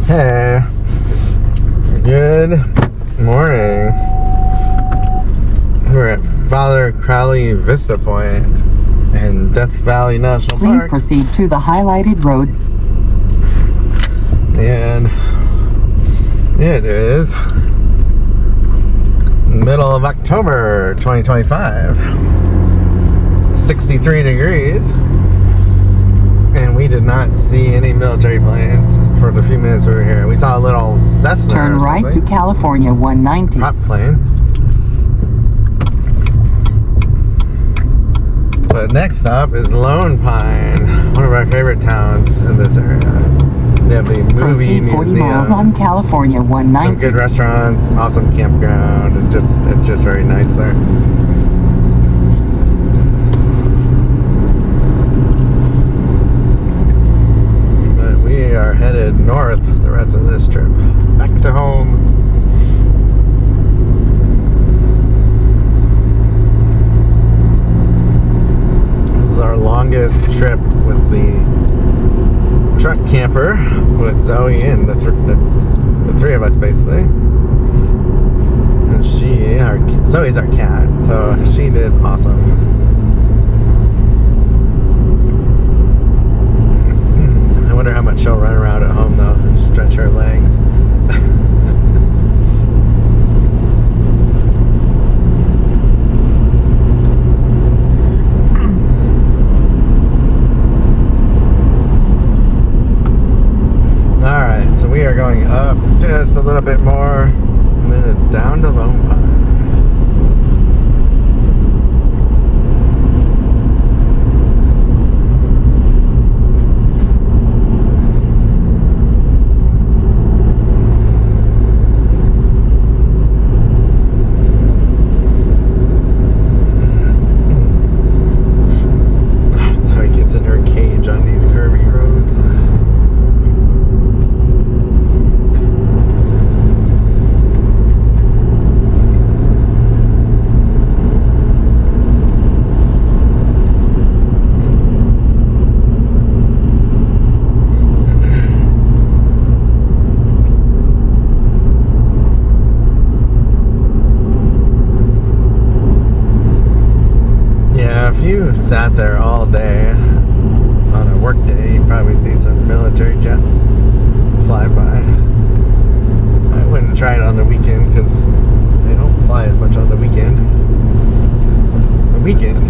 Hey, good morning. We're at Father Crowley Vista Point in Death Valley National Park. Please proceed to the highlighted road. And it is middle of October 2025. 63 degrees. And we did not see any military planes for the few minutes we were here. We saw a little Cessna. Turn right to California 190. Prop plane. But next stop is Lone Pine, one of our favorite towns in this area. They have the movie Proceed 40 museum, miles on California 190. some good restaurants, awesome campground, and it's just very nice there. But we are headed north the rest of this trip, back to home. This is our longest trip with the truck camper with Zoe and the three of us basically. And Zoe's our cat, so she did awesome. I wonder how much she'll run around at home though, stretch her legs. Alright, so we are going up just a little bit more, and then it's down to Lone Pine. That's how he gets in her cage on these curvy roads. If you sat there all day on a work day, you'd probably see some military jets fly by. I wouldn't try it on the weekend because they don't fly as much on the weekend. It's the weekend.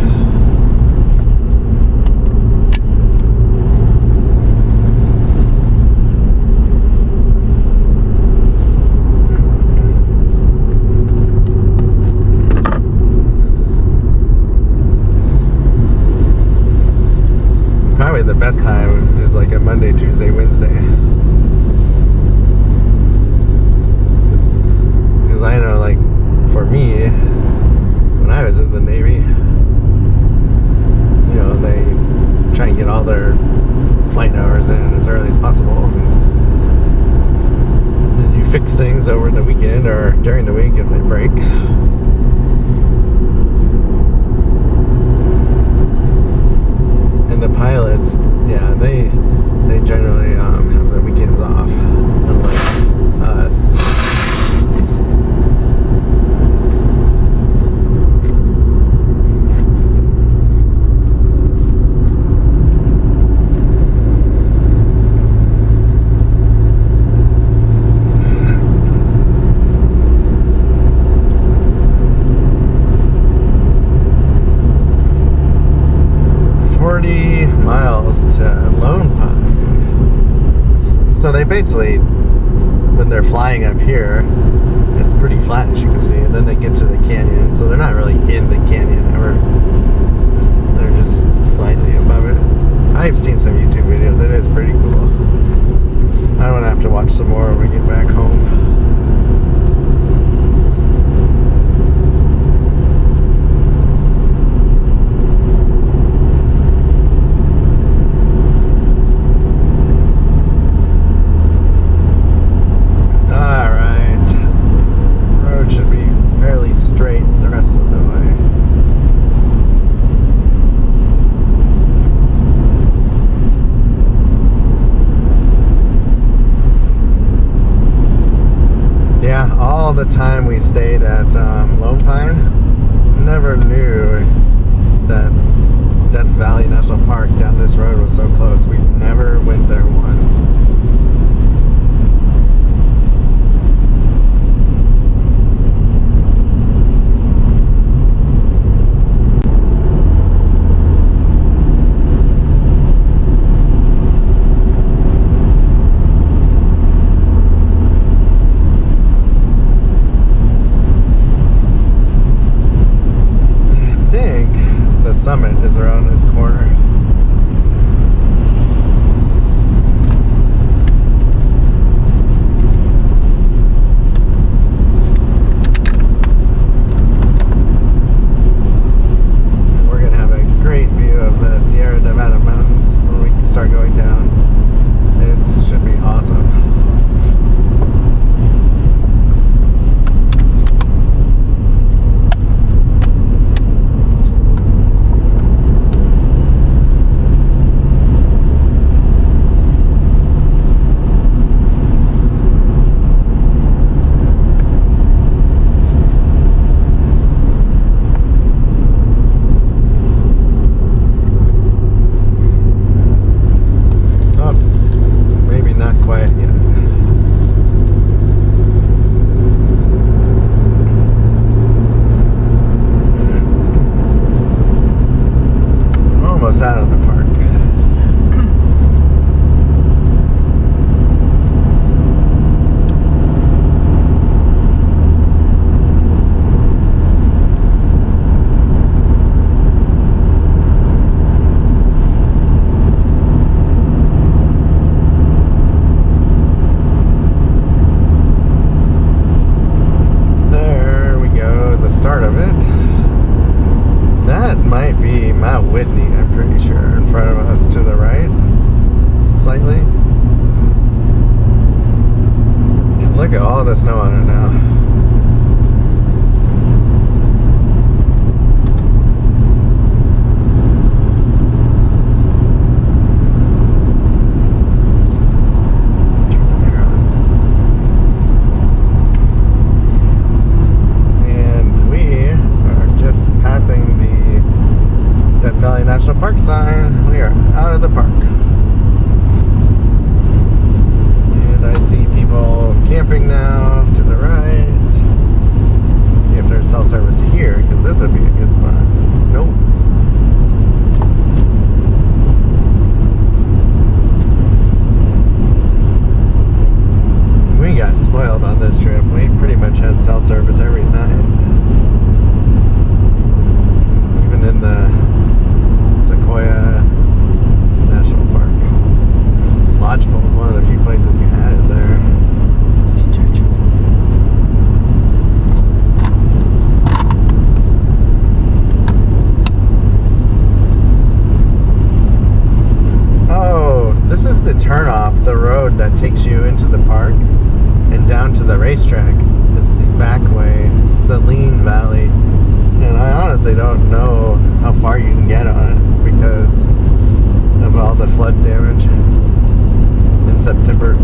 Probably the best time is like a Monday, Tuesday, Wednesday. Because I know, like, for me, when I was in the Navy, you know, they try and get all their flight hours in as early as possible. And then you fix things over the weekend or during the week if they break. And the pilots, yeah, they generally have the weekends off, unlike us. Miles to Lone Pine. So they basically, when they're flying up here, it's pretty flat as you can see, and then they get to the canyon, so they're not really in the canyon ever. They're just slightly above it. I've seen some YouTube videos, it is pretty cool. I don't have to watch some more when we get back home. the time we stayed at Lone Pine, never knew that Death Valley National Park down this road was so close. We never went there once. Summit is around this corner. We're gonna have a great view of the Sierra Nevada mountains when we start going down. It should be awesome. Out of the park. There we go, the start of it. That might be Mount Whitney, I'm pretty sure, in front of us to the right, slightly. And look at all the snow on it now. Valley National Park sign. We are out of the park. And I see people camping now to the right. Let's see if there's cell service here, because this would be a good spot. Nope. We got spoiled on this trip. We pretty much had cell service every night. Even in the Sequoia National Park. Lodgepole is one of the few places you had it there. Oh, this is the turnoff, the road that takes you into the park and down to the racetrack. It's the back way, Saline Valley. And I honestly don't know how far you can get on it because of all the flood damage in September.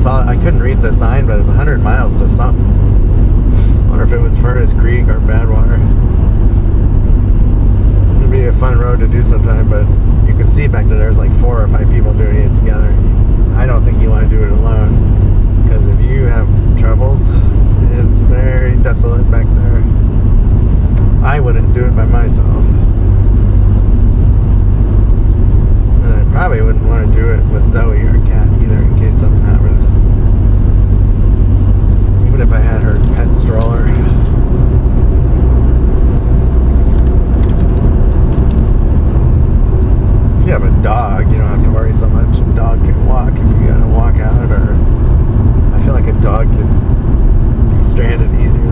I couldn't read the sign, but it's 100 miles to something. I wonder if it was Furnace Creek or Badwater. It'd be a fun road to do sometime, but you can see back there's like 4 or 5 people doing it together. I don't think you want to do it alone, because if you have troubles, it's very desolate back there. I wouldn't do it by myself. And I probably wouldn't want to do it with Zoe or Kat either, in case something happened. Even if I had her pet stroller. If you have a dog, you don't have to worry so much. A dog can walk if you gotta walk out, or I feel like a dog could be stranded easier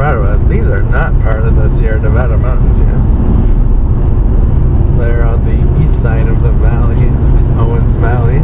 front of us, these are not part of the Sierra Nevada mountains yet. They're on the east side of the valley, Owens Valley.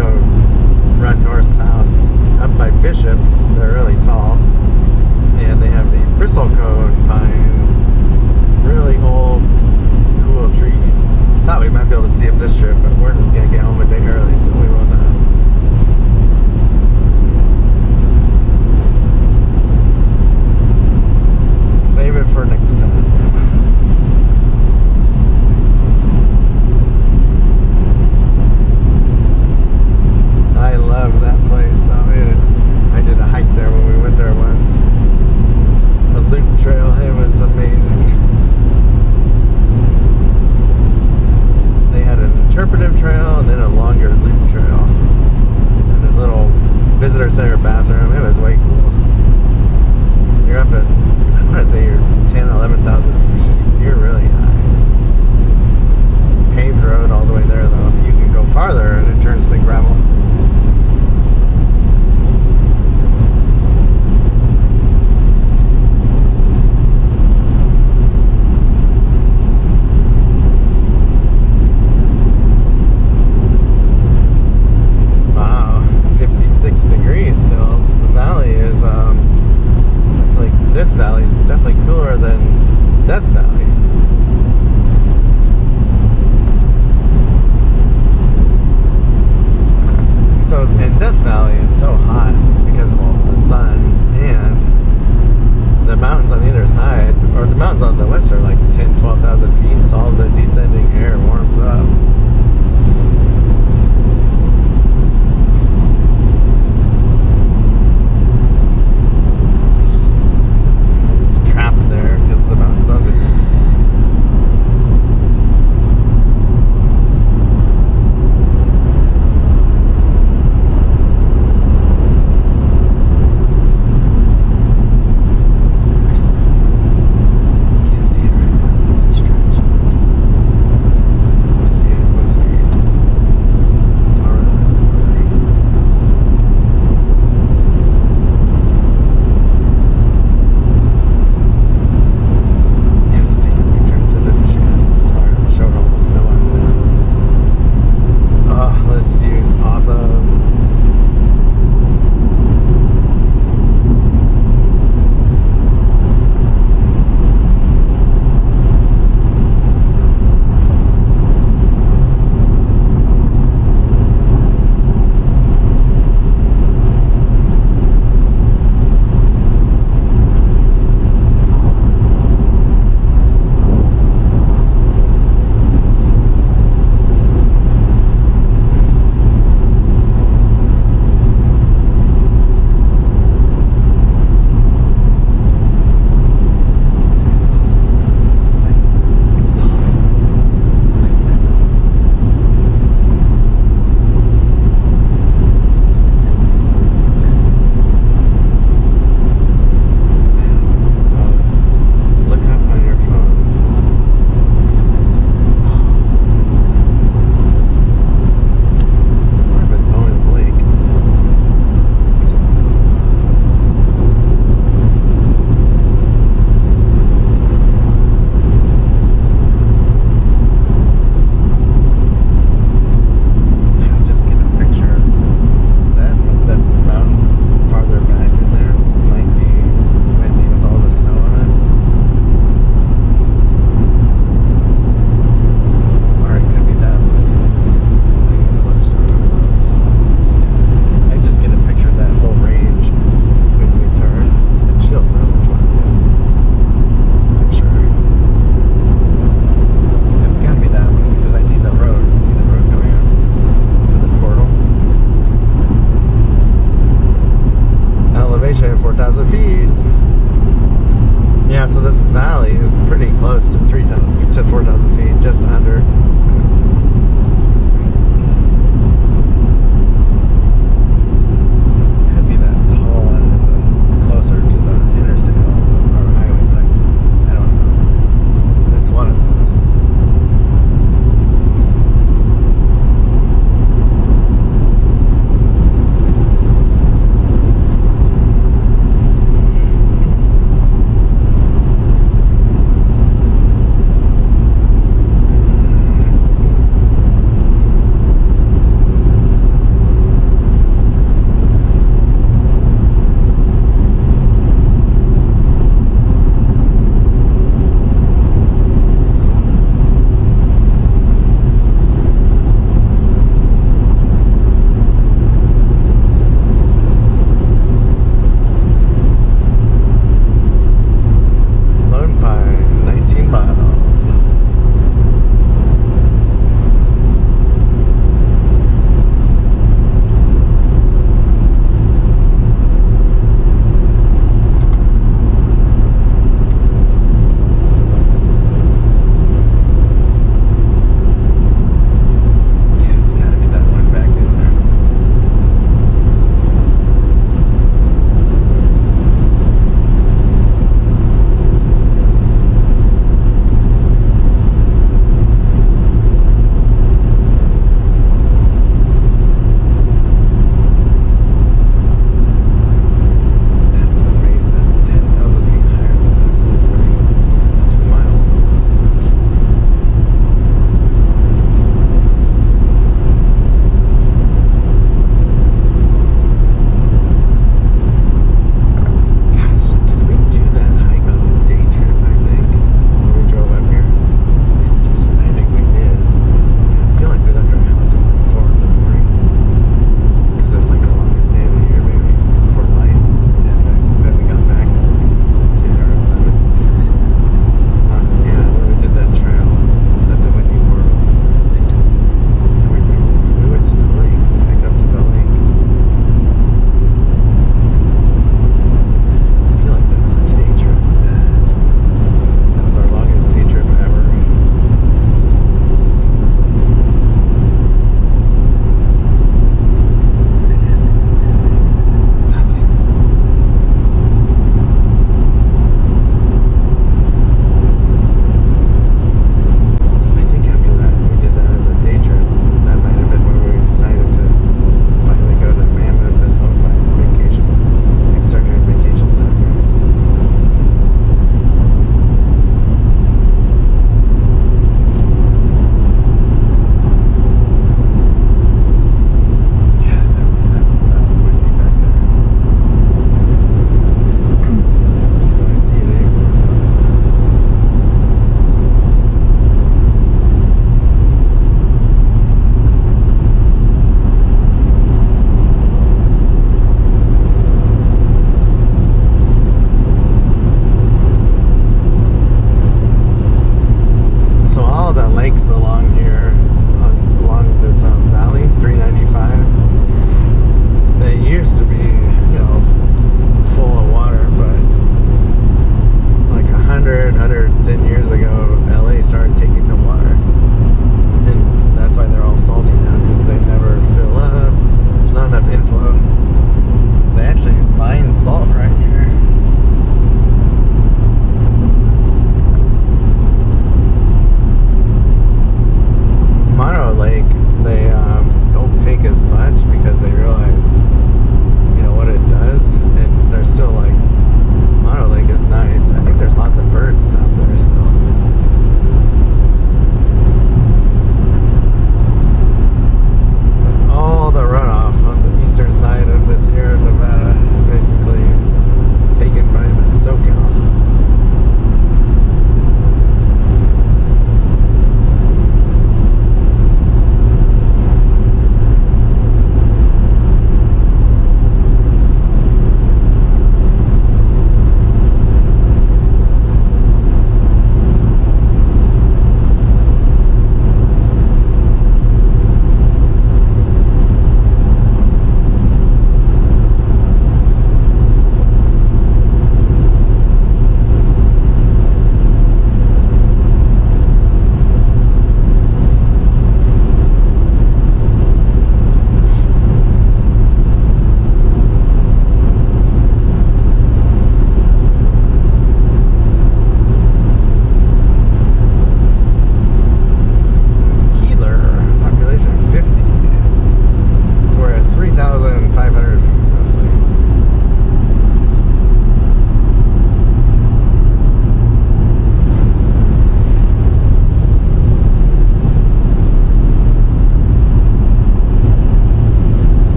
go run north-south up by Bishop. They're really tall. And they have the bristlecone pines. Really old, cool trees. Thought we might be able to see them this trip, but we're going to get home a day early, so we will not. Save it for next time. I love that place though. It is. I did a hike there when we went there once. The loop trail, it was amazing. They had an interpretive trail and then a longer loop trail. And a little visitor center bathroom. It was way cool. You're up at, I want to say you're 10, 11,000 feet. You're really high. Paved road all the way there though. You can go farther and it turns to gravel. Wow, 56 degrees still. The valley is definitely, this valley is definitely cooler than Death Valley. So in Death Valley it's so hot because of all the sun, and the mountains on either side, or the mountains on the west are like 10, 12,000 feet, so all the descending air warms up. It's trapped there because the mountains on the east.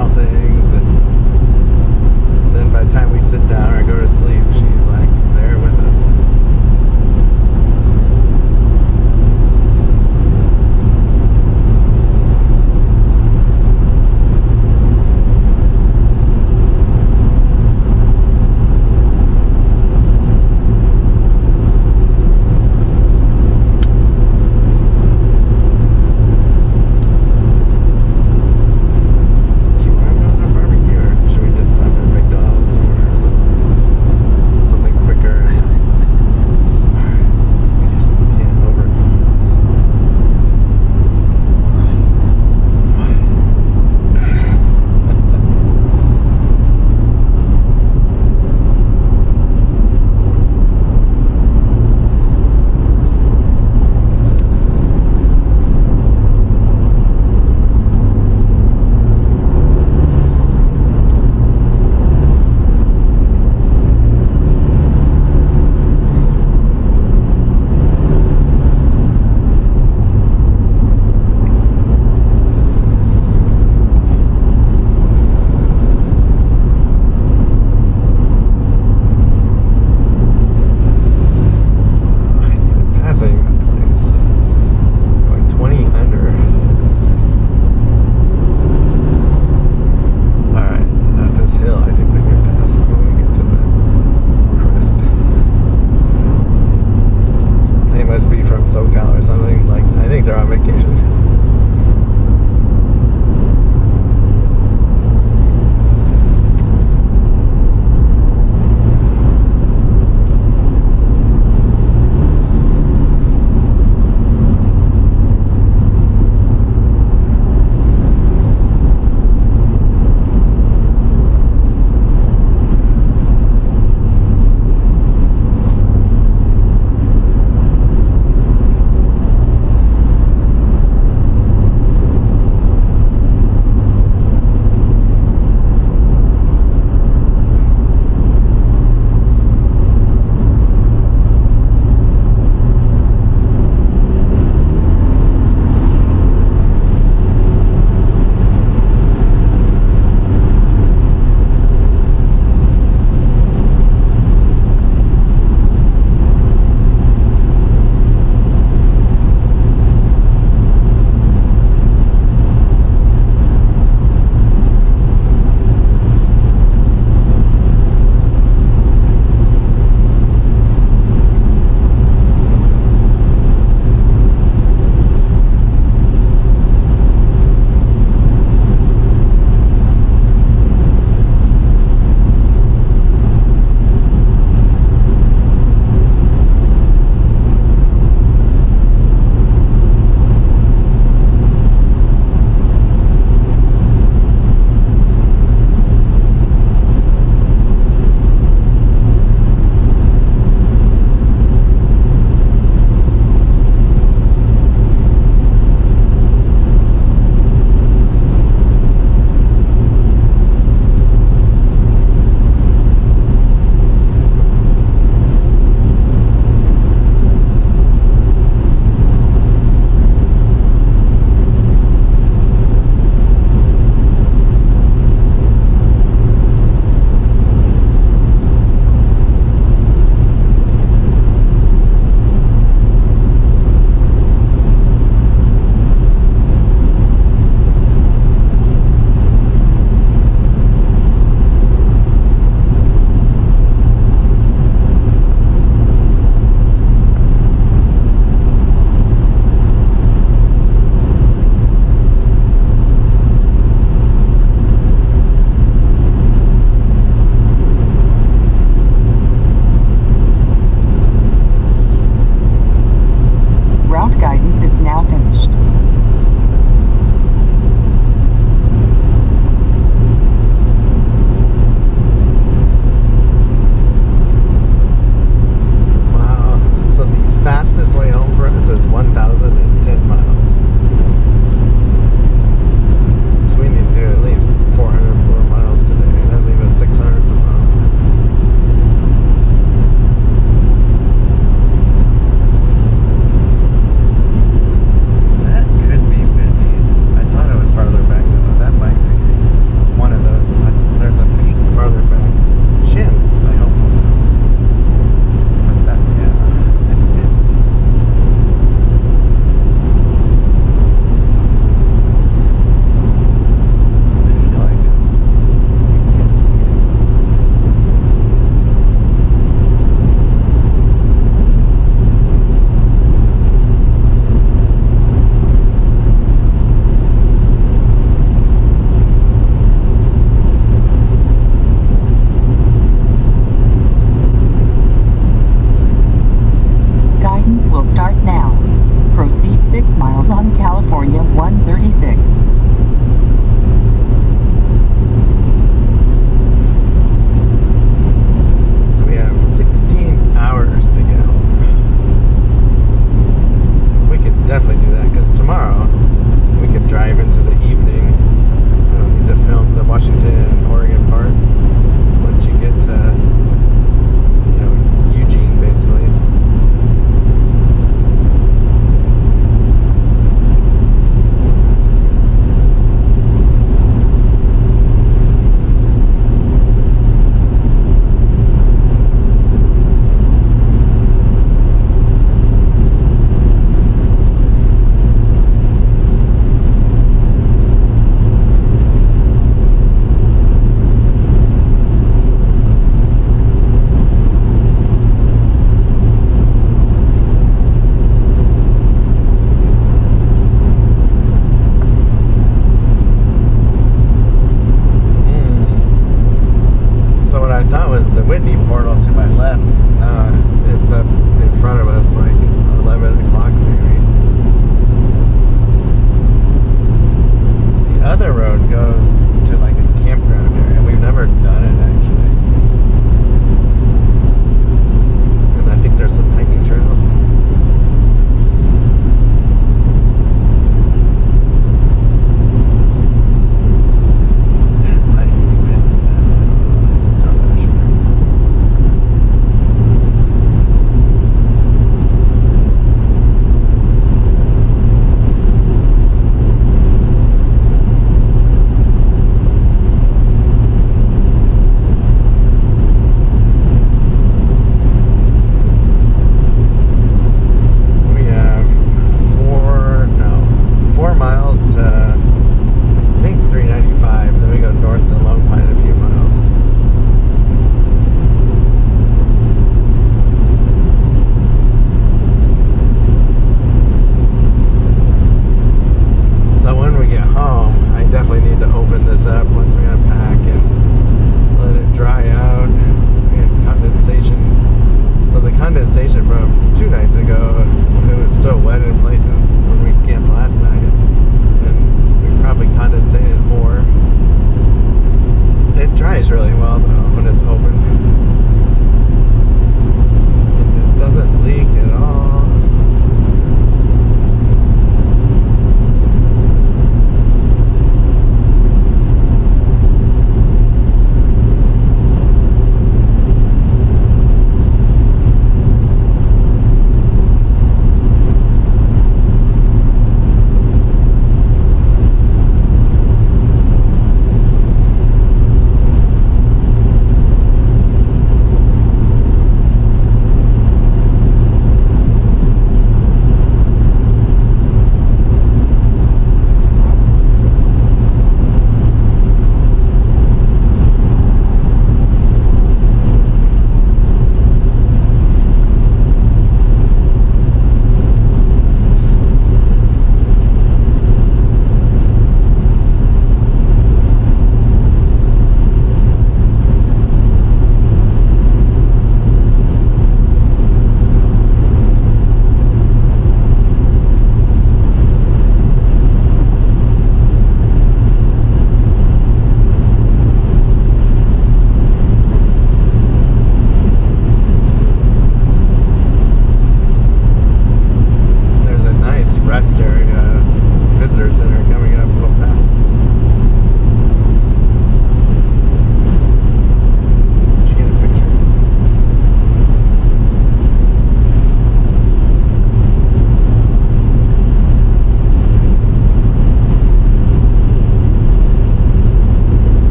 smell things, and then by the time we sit down or go to sleep, she's like there with us. Do you want to go on a barbecue, or should we just stop at McDonald's somewhere or something?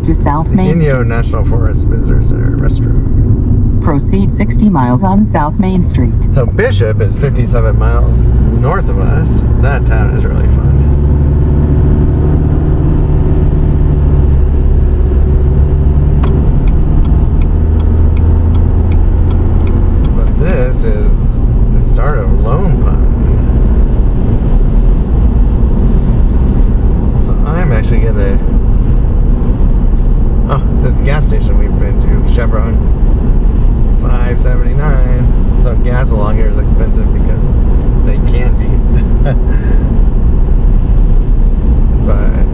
head to South The Main Inyo Street. National Forest Visitor Center restroom. Proceed 60 miles on South Main Street. So Bishop is 57 miles north of us. That town is really fun. But this is the start of Lone Pine. So I'm actually gonna... Oh, this gas station we've been to, Chevron. $5.79. So gas along here is expensive because they can be. But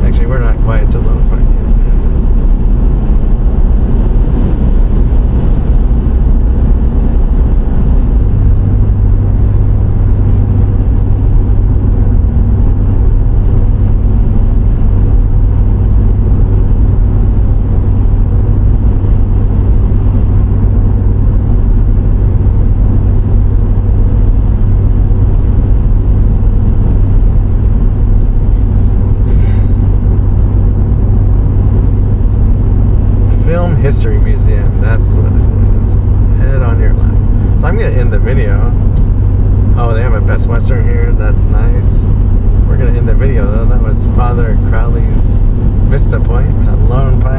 actually, we're not quite to Lone Pine yet. History Museum, that's what it is. Head on your left. So I'm gonna end the video. Oh, they have a Best Western here, that's nice. We're gonna end the video though. That was Father Crowley's Vista Point, Lone Pine